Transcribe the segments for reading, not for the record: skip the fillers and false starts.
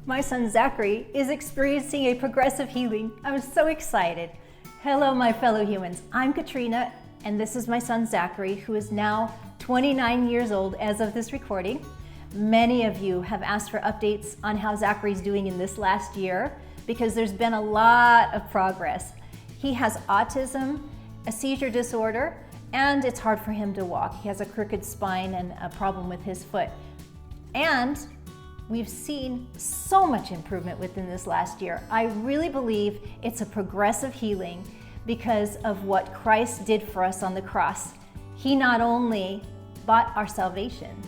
My son Zachary is experiencing a progressive healing. I'm so excited. Hello, my fellow humans. I'm Katrina, and this is my son Zachary, who is now 29 years old as of this recording. Many of you have asked for updates on how Zachary's doing in this last year because there's been a lot of progress. He has autism, a seizure disorder, and it's hard for him to walk. He has a crooked spine and a problem with his foot. And we've seen so much improvement within this last year. I really believe it's a progressive healing because of what Christ did for us on the cross. He not only bought our salvation,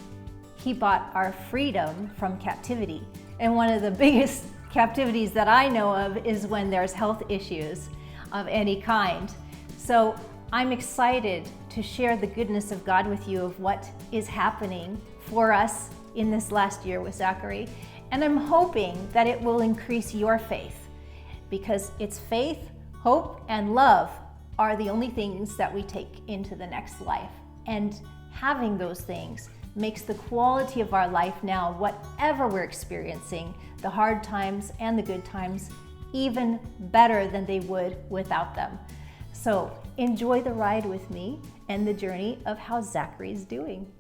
He bought our freedom from captivity. And one of the biggest captivities that I know of is when there's health issues of any kind. So I'm excited to share the goodness of God with you of what is happening for us in this last year with Zachary. And I'm hoping that it will increase your faith, because it's faith, hope, and love are the only things that we take into the next life. And having those things makes the quality of our life now, whatever we're experiencing, the hard times and the good times, even better than they would without them. So enjoy the ride with me and the journey of how Zachary's doing.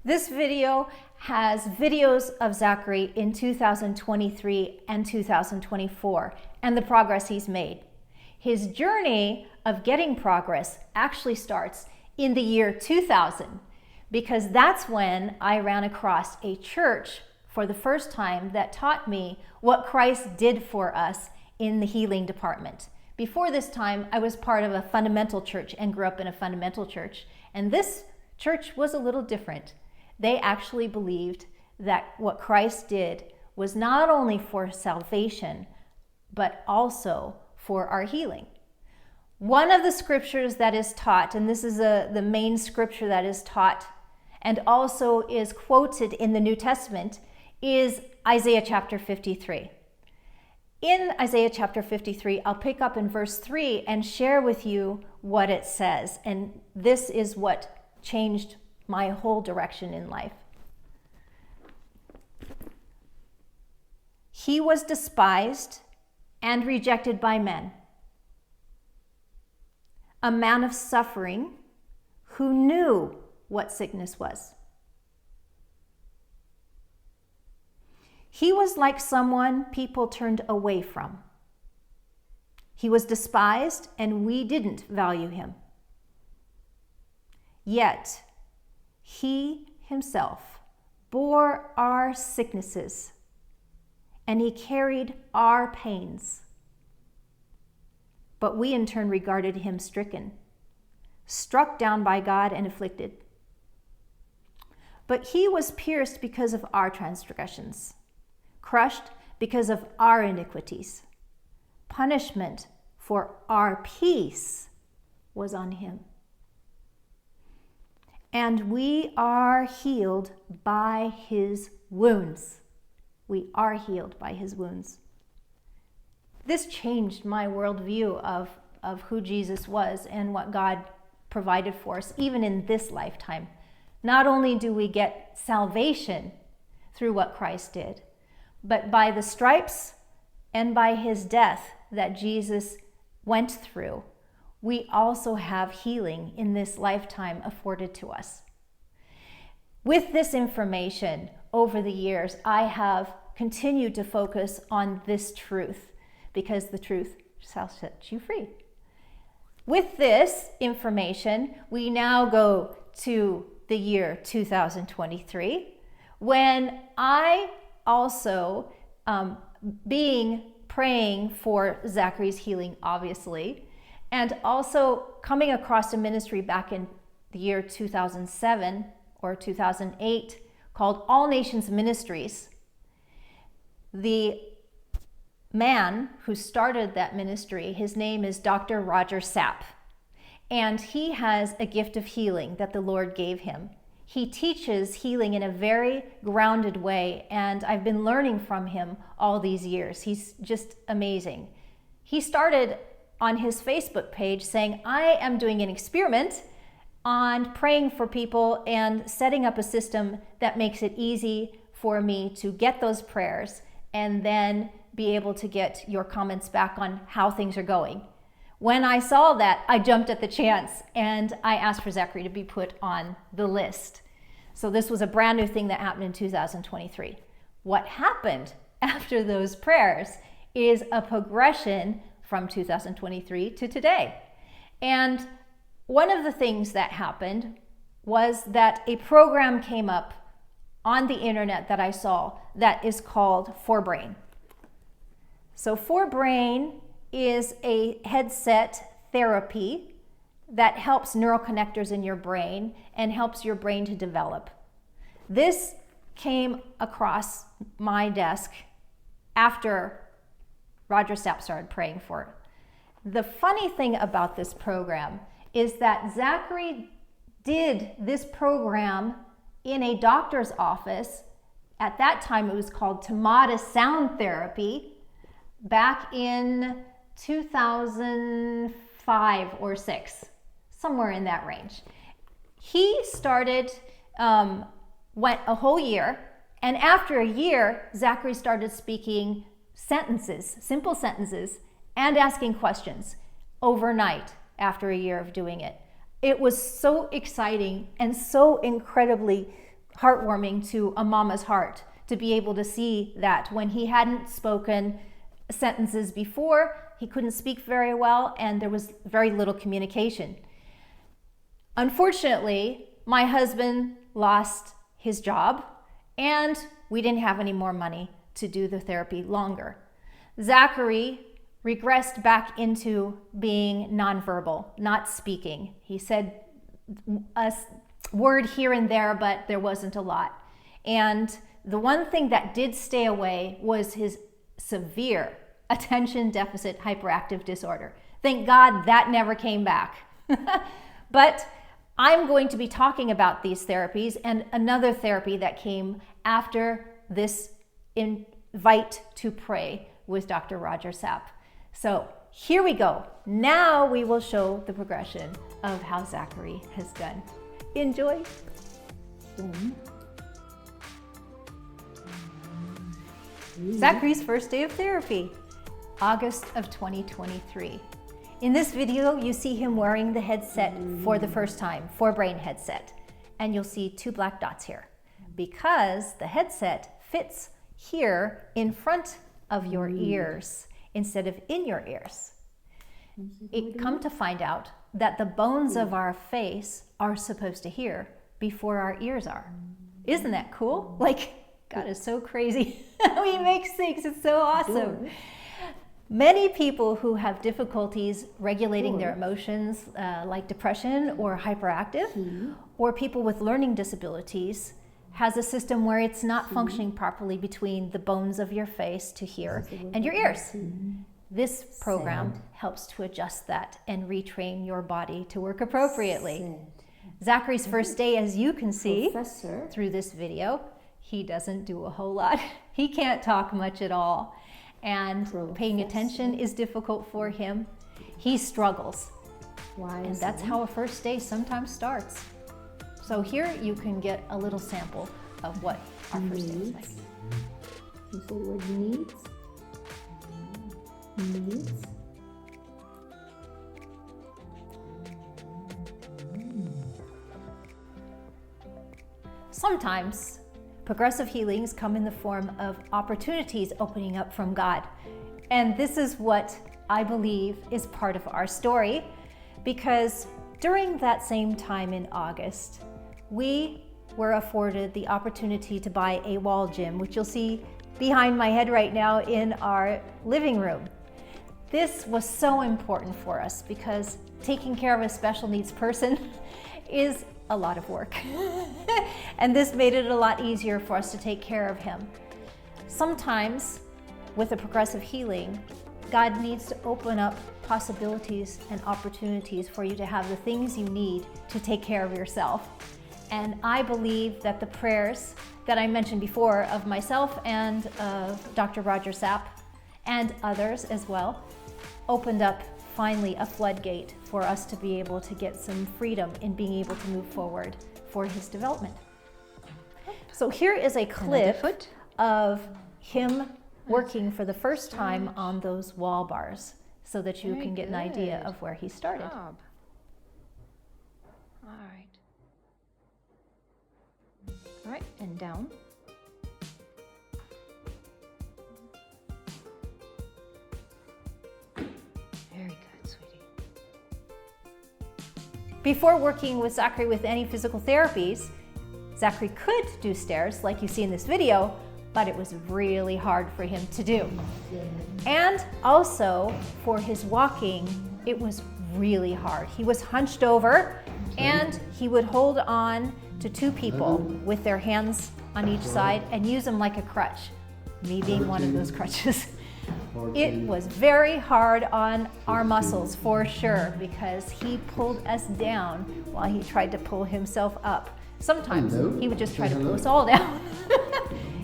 This video has videos of Zachary in 2023 and 2024 and the progress he's made. His journey of getting progress actually starts in the year 2000, because that's when I ran across a church for the first time that taught me what Christ did for us in the healing department. Before this time, I was part of a fundamental church and grew up in a fundamental church, and this church was a little different. They actually believed that what Christ did was not only for salvation, but also for our healing. One of the scriptures that is taught, and this is the main scripture that is taught and also is quoted in the New Testament, is Isaiah chapter 53. In Isaiah chapter 53, I'll pick up in verse 3 and share with you what it says. And this is what changed my whole direction in life. He was despised and rejected by men, a man of suffering who knew what sickness was. He was like someone people turned away from. He was despised and we didn't value him. Yet, He himself bore our sicknesses and he carried our pains. But we in turn regarded him stricken, struck down by God and afflicted. But he was pierced because of our transgressions, crushed because of our iniquities. Punishment for our peace was on him. And we are healed by his wounds. We are healed by his wounds. This changed my worldview of who Jesus was and what God provided for us, even in this lifetime. Not only do we get salvation through what Christ did, but by the stripes and by his death that Jesus went through, we also have healing in this lifetime afforded to us. With this information over the years, I have continued to focus on this truth because the truth shall set you free. With this information, we now go to the year 2023, when I also, praying for Zachary's healing, obviously, and also coming across a ministry back in the year 2007 or 2008 called Nations Ministries. The man who started that ministry, his name is Dr. Roger Sapp, and he has a gift of healing that the Lord gave him. He teaches healing in a very grounded way, and I've been learning from him all these years. He's just amazing. He started on his Facebook page saying, I am doing an experiment on praying for people and setting up a system that makes it easy for me to get those prayers and then be able to get your comments back on how things are going. When I saw that, I jumped at the chance and I asked for Zachary to be put on the list. So this was a brand new thing that happened in 2023. What happened after those prayers is a progression from 2023 to today. And one of the things that happened was that a program came up on the internet that I saw that is called 4Brain. So 4Brain is a headset therapy that helps neural connectors in your brain and helps your brain to develop. This came across my desk after Roger Sapp started praying for it. The funny thing about this program is that Zachary did this program in a doctor's office. At that time, it was called Tamata Sound Therapy, back in 2005 or 6, somewhere in that range. He started, went a whole year, and after a year, Zachary started speaking sentences, simple sentences, and asking questions overnight after a year of doing it. It was so exciting and so incredibly heartwarming to a mama's heart to be able to see that when he hadn't spoken sentences before, he couldn't speak very well, and there was very little communication. Unfortunately, my husband lost his job, and we didn't have any more money to do the therapy longer. Zachary regressed back into being nonverbal, not speaking. He said a word here and there, but there wasn't a lot. And the one thing that did stay away was his severe attention deficit hyperactive disorder. Thank God that never came back. But I'm going to be talking about these therapies and another therapy that came after this invite to pray with Dr. Roger Sapp. So here we go. Now we will show the progression of how Zachary has done. Enjoy. Zachary's first day of therapy, August of 2023. In this video, you see him wearing the headset for the first time, 4Brain headset, and you'll see 2 black dots here because the headset fits here in front of your ears instead of in your ears. It come to find out that the bones of our face are supposed to hear before our ears are. Isn't that cool? Like, God is so crazy how he makes things. It's so awesome. Many people who have difficulties regulating their emotions, like depression or hyperactive, or people with learning disabilities, has a system where it's not functioning properly between the bones of your face to hear and your ears. This program helps to adjust that and retrain your body to work appropriately. Zachary's first day, as you can see through this video, he doesn't do a whole lot. He can't talk much at all. And paying attention is difficult for him. He struggles. And that's how a first day sometimes starts. So here you can get a little sample of what our first day is like. You said the word needs? Needs? Sometimes progressive healings come in the form of opportunities opening up from God. And this is what I believe is part of our story, because during that same time in August, we were afforded the opportunity to buy a wall gym, which you'll see behind my head right now in our living room. This was so important for us because taking care of a special needs person is a lot of work. And this made it a lot easier for us to take care of him. Sometimes with a progressive healing, God needs to open up possibilities and opportunities for you to have the things you need to take care of yourself. And I believe that the prayers that I mentioned before of myself and of Dr. Roger Sapp and others as well opened up finally a floodgate for us to be able to get some freedom in being able to move forward for his development. So here is a Another clip foot. of him working for the first time on those wall bars so that you Very can get an idea good. of where he started. Job. All right. All right, and down. Very good, sweetie. Before working with Zachary with any physical therapies, Zachary could do stairs like you see in this video, but it was really hard for him to do. And also for his walking, it was really hard. He was hunched over and he would hold on to two people with their hands on each side and use them like a crutch, me being one of those crutches. It was very hard on our muscles for sure because he pulled us down while he tried to pull himself up. Sometimes he would just try to pull us all down.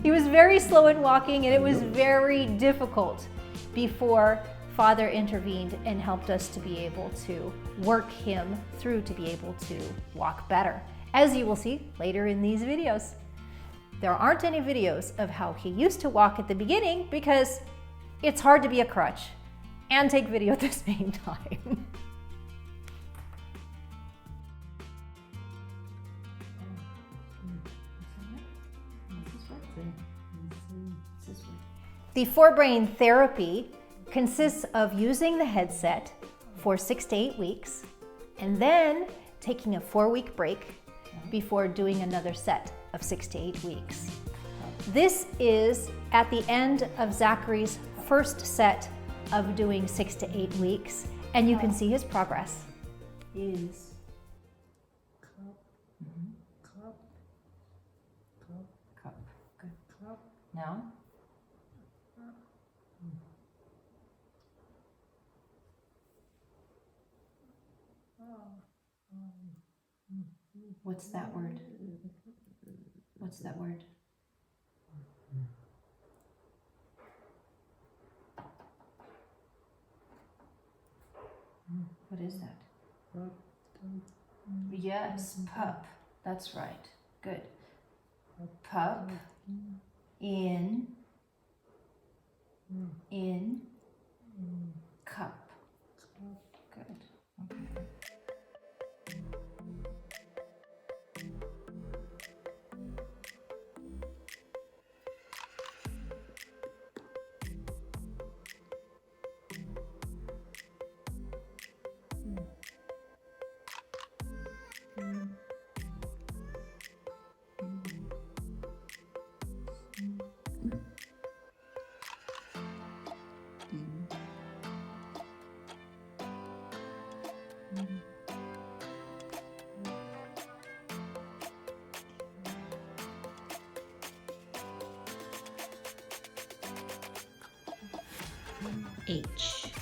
He was very slow in walking and it was very difficult before Father intervened and helped us to be able to work him through to be able to walk better, as you will see later in these videos. There aren't any videos of how he used to walk at the beginning because it's hard to be a crutch and take video at the same time. The forebrain therapy consists of using the headset for 6 to 8 weeks and then taking a 4-week break before doing another set of 6 to 8 weeks. This is at the end of Zachary's first set of doing 6 to 8 weeks, and you can see his progress. Is cup, cup, cup, Cup. Good. cup. Now. What's that word? What's that word? What is that? Cup, Yes, pup. That's right. Good. Pup. In. Cup. Good. Okay. H.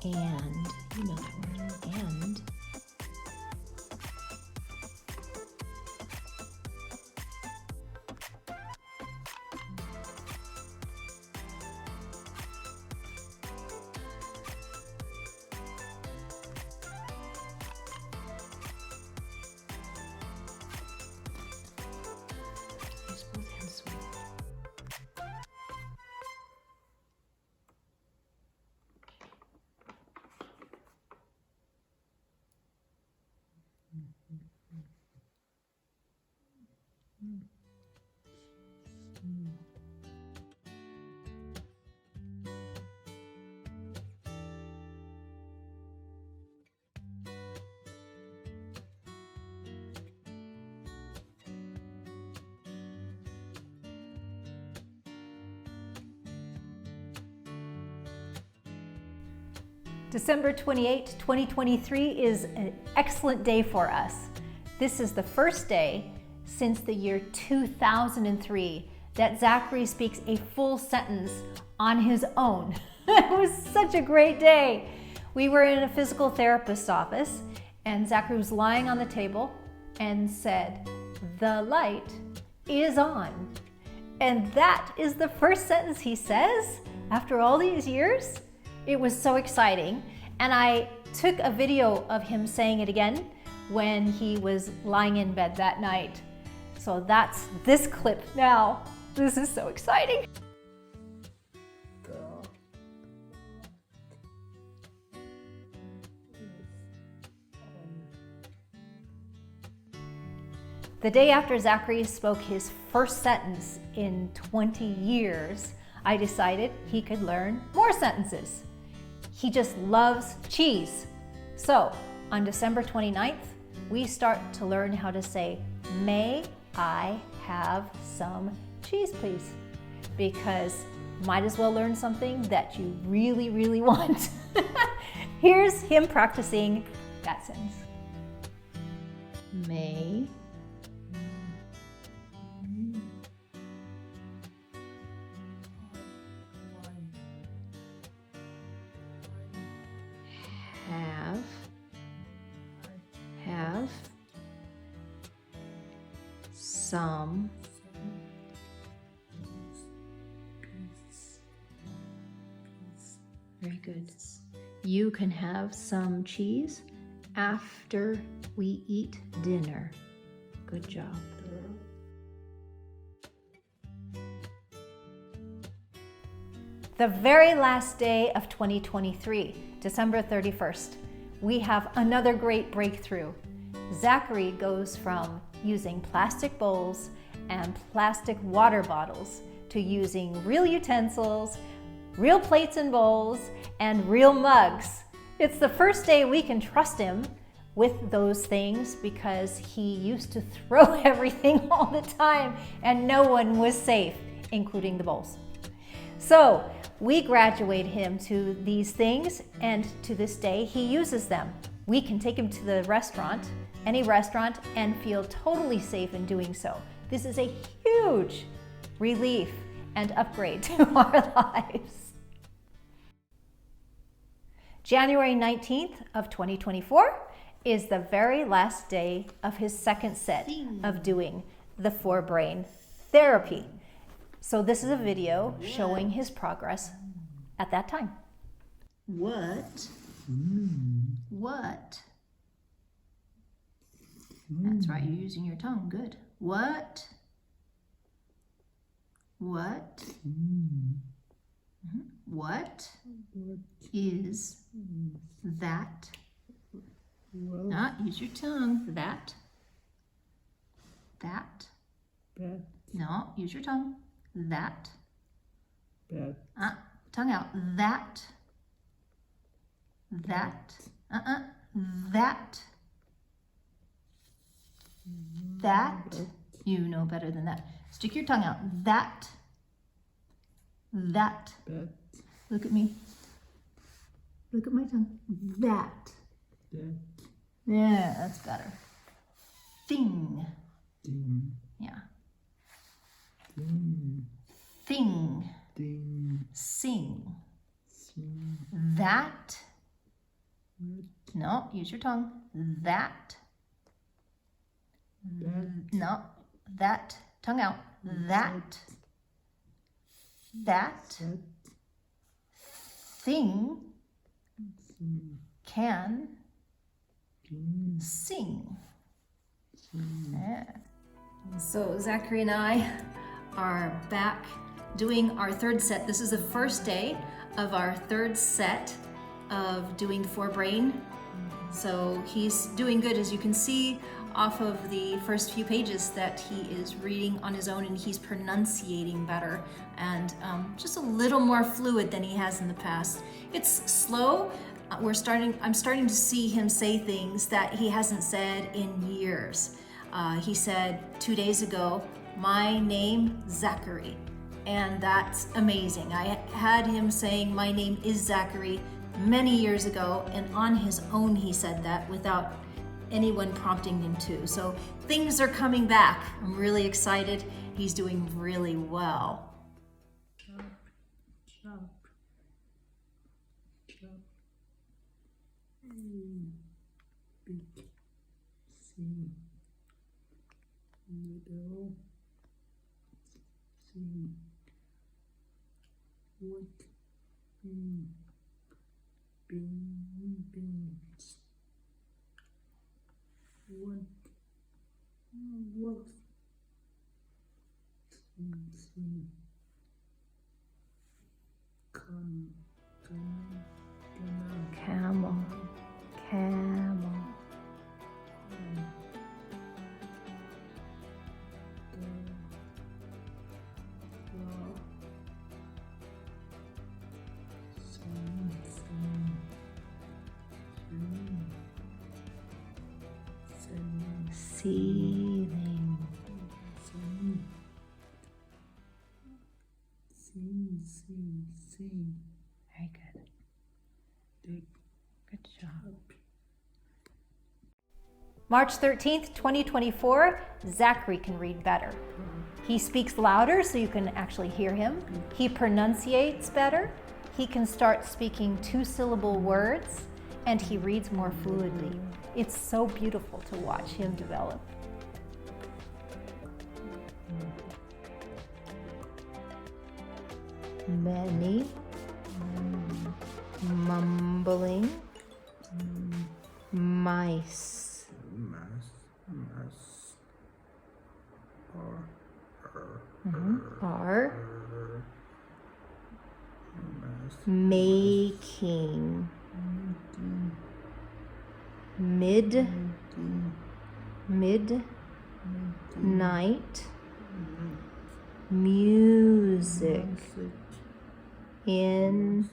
And, you know that word, and. Use both hands, sweet. December 28, 2023 is an excellent day for us. This is the first day since the year 2003 that Zachary speaks a full sentence on his own. It was such a great day. We were in a physical therapist's office and Zachary was lying on the table and said, "The light is on." And that is the first sentence he says after all these years. It was so exciting. And I took a video of him saying it again when he was lying in bed that night. So that's this clip now. This is so exciting. The day after Zachary spoke his first sentence in 20 years, I decided he could learn more sentences. He just loves cheese. So on December 29th, we start to learn how to say, "May I have some cheese, please?" Because might as well learn something that you really, really want. Here's him practicing that sentence. May have some very good. You can have some cheese after we eat dinner. Good job. The very last day of 2023, December 31st, we have another great breakthrough. Zachary goes from using plastic bowls and plastic water bottles to using real utensils, real plates and bowls, and real mugs. It's the first day we can trust him with those things because he used to throw everything all the time and no one was safe, including the bowls. So we graduate him to these things, and to this day he uses them. We can take him to the restaurant, any restaurant, and feel totally safe in doing so. This is a huge relief and upgrade to our lives. January 19th of 2024 is the very last day of his second set of doing the forebrain therapy. So this is a video showing his progress at that time. What? What? That's right, you're using your tongue. Good. What? What? What is that? Not use your tongue. That. No, use your tongue. That. Tongue out. That. That. That. You know better than that. Stick your tongue out. That. Look at me. Look at my tongue. That. Yeah, that's better. Thing. Yeah. Thing. Sing. That. No, use your tongue. That. No, that. Tongue out. That. Thing can sing. Yeah. So Zachary and I are back doing our third set. This is the first day of our third set of doing the forebrain. So he's doing good, as you can see off of the first few pages that he is reading on his own, and he's pronunciating better and just a little more fluid than he has in the past. It's slow. I'm starting to see him say things that he hasn't said in years. He said 2 days ago, "My name Zachary," and that's amazing. I had him saying, "My name is Zachary," many years ago, and on his own he said that without anyone prompting him to. So things are coming back. I'm really excited. He's doing really well. Chop, chop, chop. Big C. Middle C. Wood. Beans. What? Camel. Camel. Ceiling. Very good. Good job. March 13th, 2024, Zachary can read better. He speaks louder so you can actually hear him. He pronunciates better. He can start speaking two-syllable words, and he reads more fluidly. It's so beautiful to watch him develop. Many, mumbling, mice. Are making midnight music in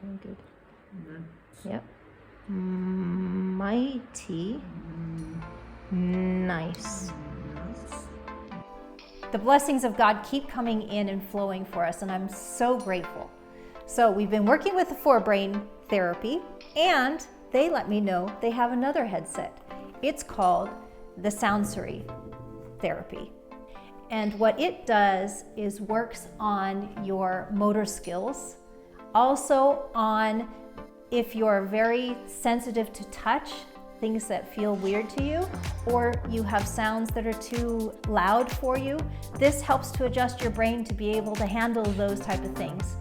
Very good. Yep. Mighty. Nice. The blessings of God keep coming in and flowing for us, and I'm so grateful. So we've been working with the forebrain therapy, and they let me know they have another headset. It's called the sensory therapy. And what it does is works on your motor skills, also on if you're very sensitive to touch, things that feel weird to you, or you have sounds that are too loud for you. This helps to adjust your brain to be able to handle those type of things.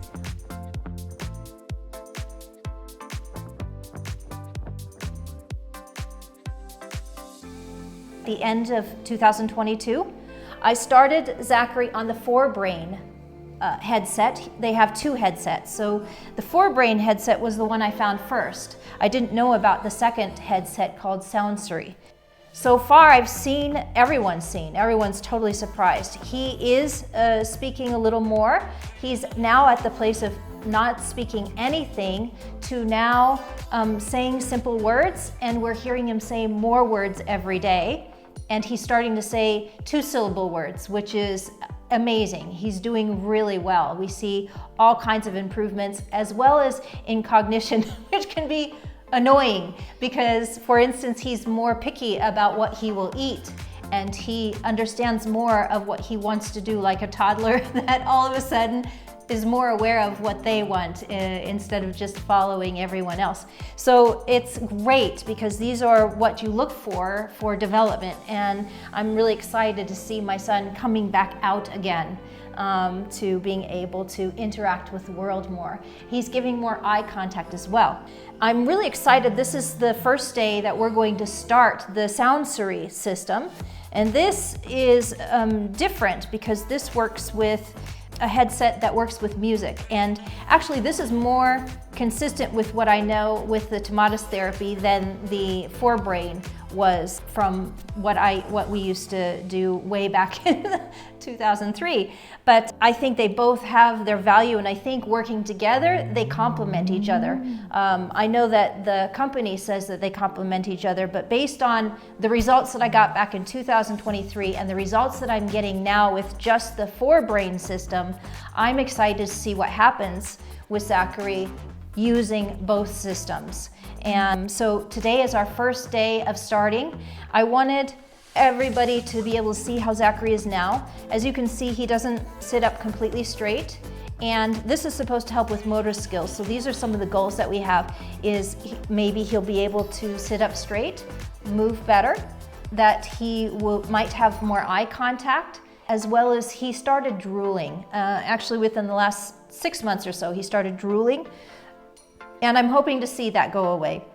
The end of 2022, I started Zachary on the forebrain headset. They have two headsets. So the forebrain headset was the one I found first. I didn't know about the second headset called sensory. So far everyone's totally surprised. He is speaking a little more. He's now at the place of not speaking anything to now saying simple words, and we're hearing him say more words every day. And he's starting to say two-syllable words, which is amazing. He's doing really well. We see all kinds of improvements, as well as in cognition, which can be annoying because, for instance, he's more picky about what he will eat, and he understands more of what he wants to do, like a toddler that all of a sudden is more aware of what they want instead of just following everyone else. So it's great because these are what you look for development, and I'm really excited to see my son coming back out again to being able to interact with the world more. He's giving more eye contact as well. I'm really excited. This is the first day that we're going to start the sensory system, and this is different because this works with a headset that works with music. And actually this is more consistent with what I know with the Tomatis therapy than the forebrain was from what we used to do way back in 2003. But I think they both have their value, and I think working together, they complement each other. I know that the company says that they complement each other, but based on the results that I got back in 2023 and the results that I'm getting now with just the 4-brain system, I'm excited to see what happens with Zachary using both systems. And so today is our first day of starting. I wanted everybody to be able to see how Zachary is now. As you can see, he doesn't sit up completely straight, and this is supposed to help with motor skills. So these are some of the goals that we have, is maybe he'll be able to sit up straight, move better, that he might have more eye contact, as well as he started drooling. Actually within the last 6 months or so, he started drooling, and I'm hoping to see that go away.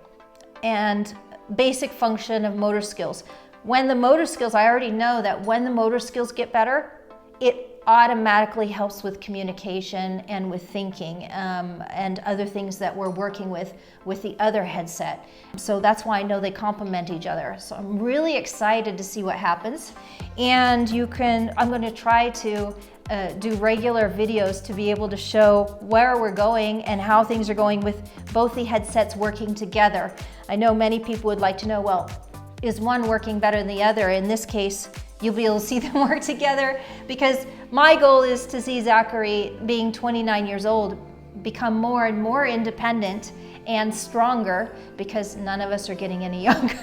And basic function of motor skills. When the motor skills, I already know that when the motor skills get better, it automatically helps with communication and with thinking and other things that we're working with the other headset. So that's why I know they complement each other. So I'm really excited to see what happens. And I'm going to try to do regular videos to be able to show where we're going and how things are going with both the headsets working together. I know many people would like to know, well, is one working better than the other? In this case, you'll be able to see them work together, because my goal is to see Zachary, being 29 years old, become more and more independent and stronger, because none of us are getting any younger.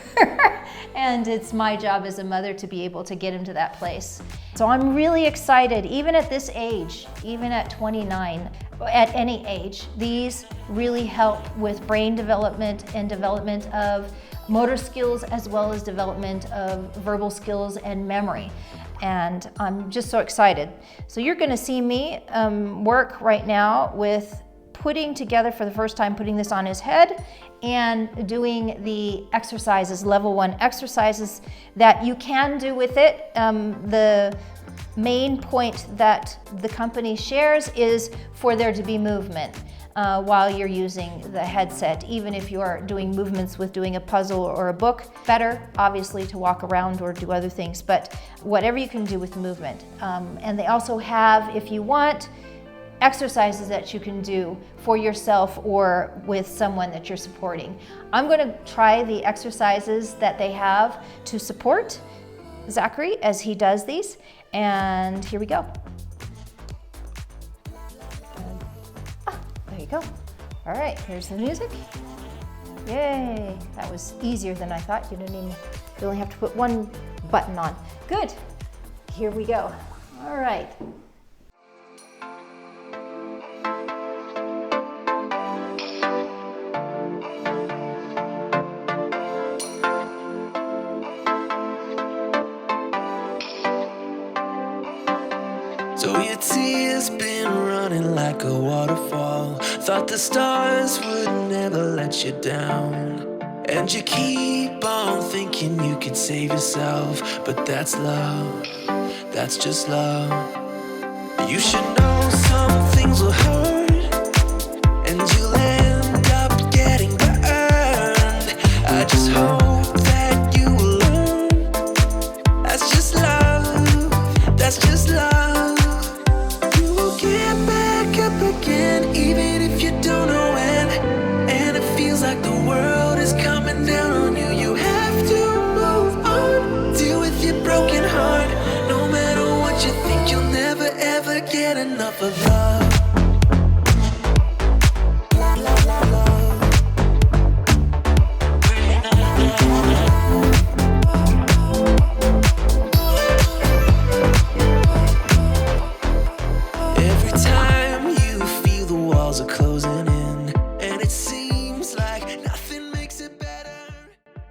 And it's my job as a mother to be able to get him to that place. So I'm really excited, even at this age, even at 29, at any age, these really help with brain development and development of motor skills, as well as development of verbal skills and memory. And I'm just so excited. So you're gonna see me work right now with putting together, for the first time, putting this on his head and doing the exercises, level 1 exercises that you can do with it. The main point that the company shares is for there to be movement while you're using the headset, even if you are doing movements with doing a puzzle or a book. Better, obviously, to walk around or do other things, but whatever you can do with movement. And they also have, if you want, exercises that you can do for yourself or with someone that you're supporting. I'm going to try the exercises that they have to support Zachary as he does these, and here we go. There you go. All right, here's the music. Yay, that was easier than I thought. You only have to put one button on. Good, here we go. All right. So your tears been running like a waterfall. Thought the stars would never let you down. And you keep on thinking you could save yourself, but that's love, that's just love. You should know some things will hurt, and you'll end up getting burned. I just hope that you will learn. That's just love, that's just love. Get back up again, even if you don't know when. And it feels like the world is coming down on you. You have to move on, deal with your broken heart. No matter what you think, you'll never ever get enough of love.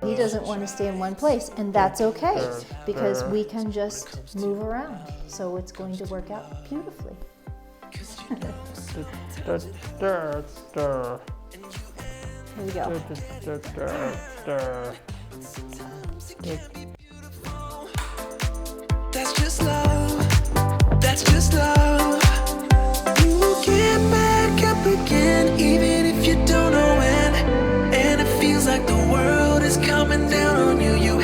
He doesn't want to stay in one place, and that's okay, because we can just move around. So it's going to work out beautifully. Here we go. That's just love, that's just love. You will get back up again, even if you don't know when. And it feels like the world is coming down on you. You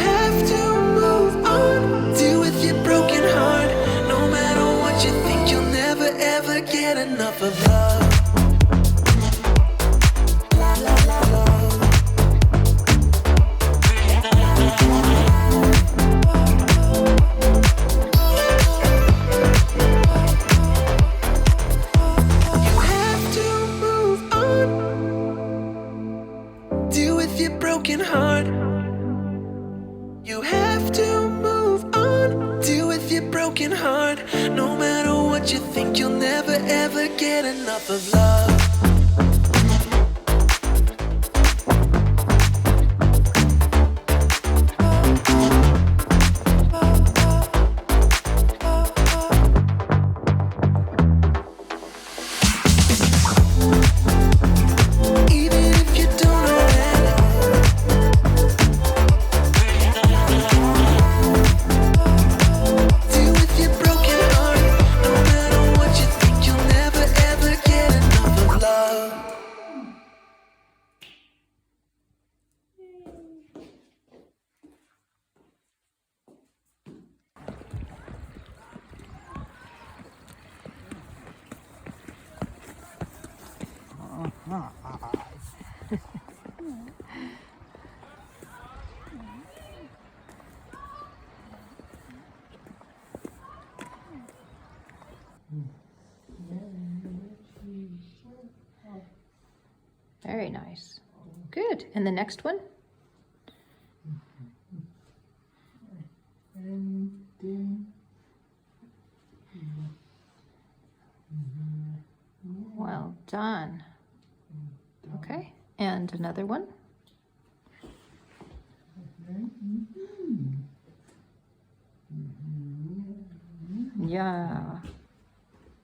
broken heart. You have to move on, deal with your broken heart. No matter what you think, you'll never ever get enough of love. Very nice. Good. And the next one? Well done. Okay. And another one? Yeah.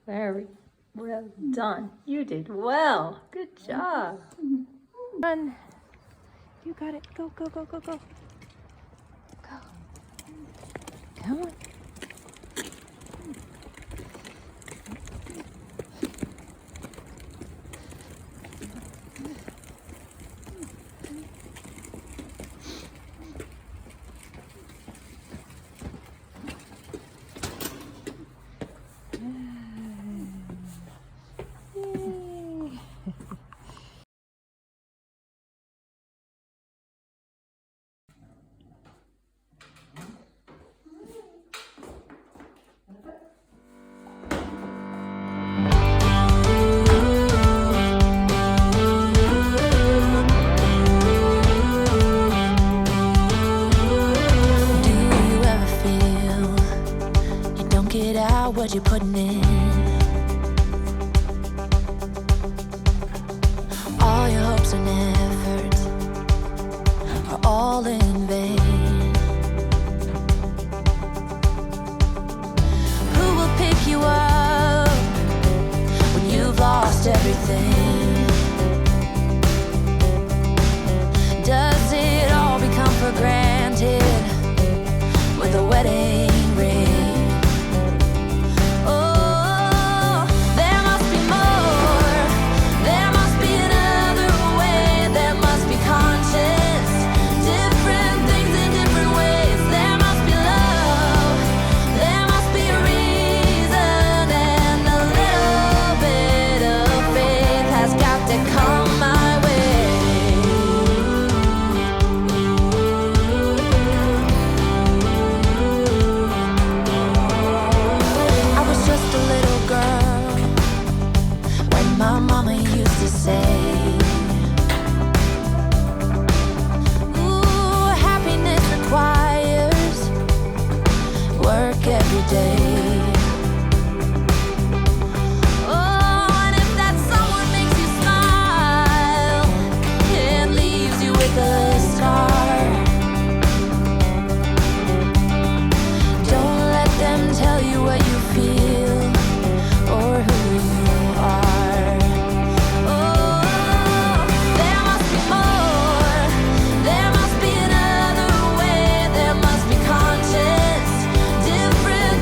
Very well done. You did well. Good job. Run. You got it. Go, go, go, go, go. Go. Come on. What you're putting in, all your hopes and efforts are all in vain. Who will pick you up when you've lost everything? Does it all become for granted with a wedding ring?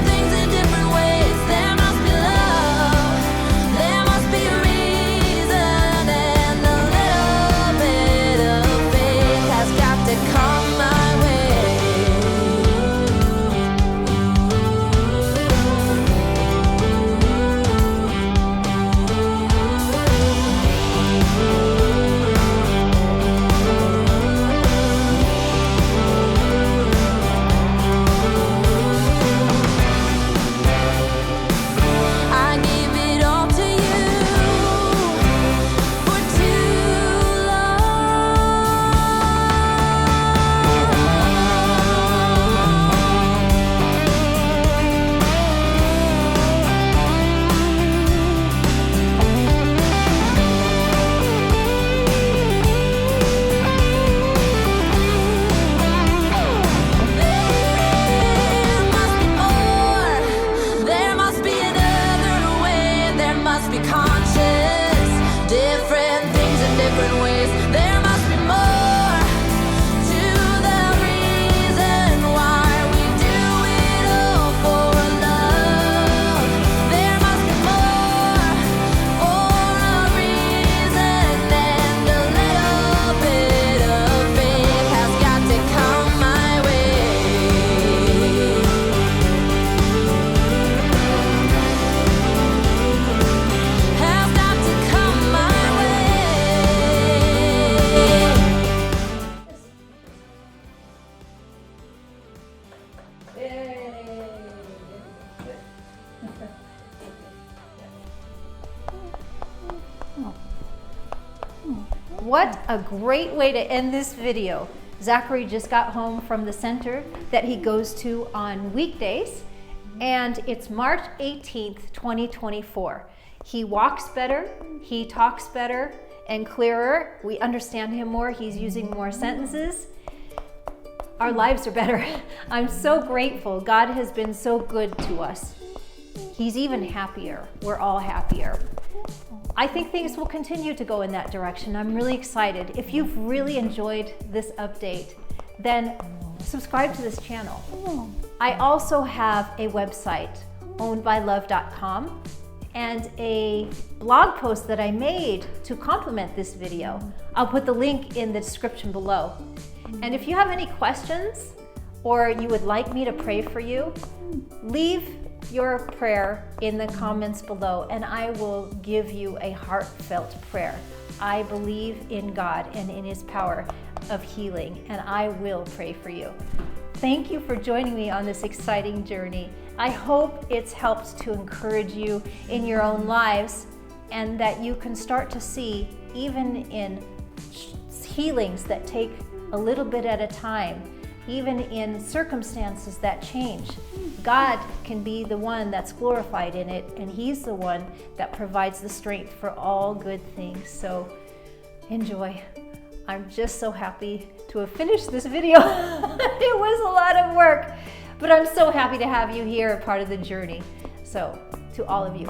Things what a great way to end this video. Zachary just got home from the center that he goes to on weekdays, and it's March 18th, 2024. He walks better, he talks better and clearer. We understand him more, he's using more sentences. Our lives are better. I'm so grateful. God has been so good to us. He's even happier. We're all happier. I think things will continue to go in that direction. I'm really excited. If you've really enjoyed this update, then subscribe to this channel. I also have a website, ownedbylove.com, and a blog post that I made to complement this video. I'll put the link in the description below. And if you have any questions or you would like me to pray for you, leave your prayer in the comments below and I will give you a heartfelt prayer. I believe in God and in His power of healing, and I will pray for you. Thank you for joining me on this exciting journey. I hope it's helped to encourage you in your own lives, and that you can start to see, even in healings that take a little bit at a time, even in circumstances that change, God can be the one that's glorified in it, and He's the one that provides the strength for all good things. So enjoy. I'm just so happy to have finished this video. It was a lot of work, but I'm so happy to have you here, a part of the journey. So to all of you,